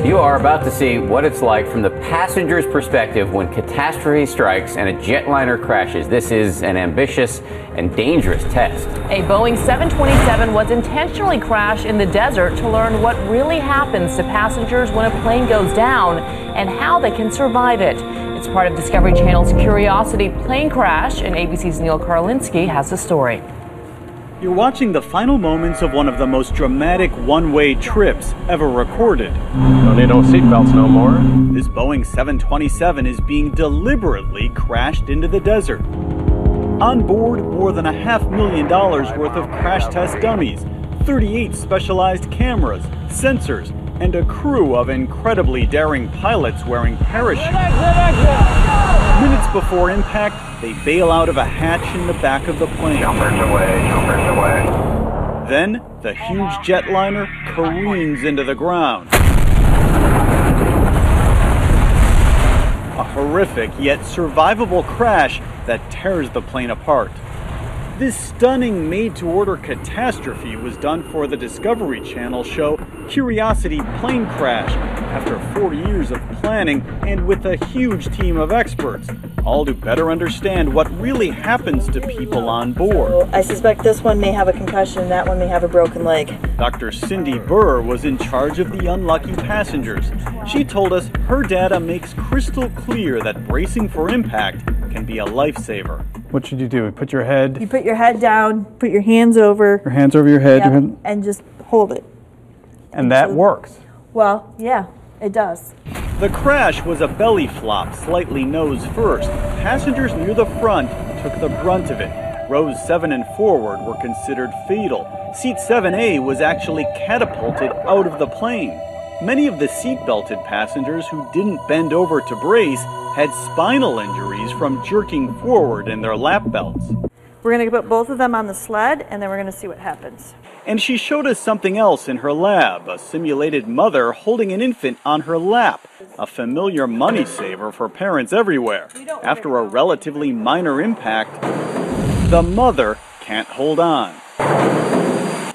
You are about to see what it's like from the passenger's perspective when catastrophe strikes and a jetliner crashes. This is an ambitious and dangerous test. A Boeing 727 was intentionally crashed in the desert to learn what really happens to passengers when a plane goes down and how they can survive it. It's part of Discovery Channel's Curiosity plane crash, and ABC's Neil Karlinski has the story. You're watching the final moments of one of the most dramatic one-way trips ever recorded. Don't need no seatbelts no more. This Boeing 727 is being deliberately crashed into the desert. On board, more than $500,000 worth of crash test dummies, 38 specialized cameras, sensors, and a crew of incredibly daring pilots wearing parachutes. Minutes before impact, they bail out of a hatch in the back of the plane. Jumpers away, jumpers away. Then, the huge jetliner careens into the ground. A horrific yet survivable crash that tears the plane apart. This stunning made-to-order catastrophe was done for the Discovery Channel show Curiosity Plane Crash after 40 years of planning and with a huge team of experts, all to better understand what really happens to people on board. I suspect this one may have a concussion and that one may have a broken leg. Dr. Cindy Burr was in charge of the unlucky passengers. She told us her data makes crystal clear that bracing for impact can be a lifesaver. What should you do? Put your head... You put your head down, put your hands over. Your hands over your head. Yep, your head. and just hold it. And that works. Well, yeah, it does. The crash was a belly flop, slightly nose first. Passengers near the front took the brunt of it. Rows 7 and forward were considered fatal. Seat 7A was actually catapulted out of the plane. Many of the seat-belted passengers who didn't bend over to brace had spinal injuries from jerking forward in their lap belts. We're going to put both of them on the sled and then we're going to see what happens. And she showed us something else in her lab, a simulated mother holding an infant on her lap, a familiar money saver for parents everywhere. After a relatively minor impact, the mother can't hold on.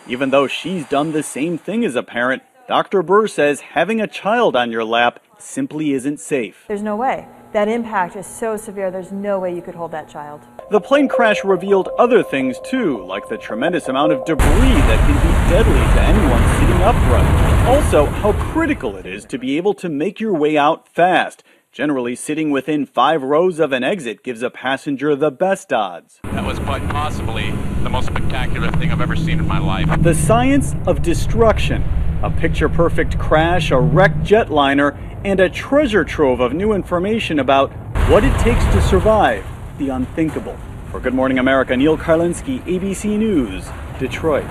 Even though she's done the same thing as a parent, Dr. Burr says having a child on your lap simply isn't safe. There's no way. That impact is so severe, there's no way you could hold that child. The plane crash revealed other things too, like the tremendous amount of debris that can be deadly to anyone sitting upright. Also, how critical it is to be able to make your way out fast. Generally, sitting within 5 rows of an exit gives a passenger the best odds. That was quite possibly the most spectacular thing I've ever seen in my life. The science of destruction. A picture-perfect crash, a wrecked jetliner, and a treasure trove of new information about what it takes to survive the unthinkable. For Good Morning America, Neil Karlinski, ABC News, Detroit.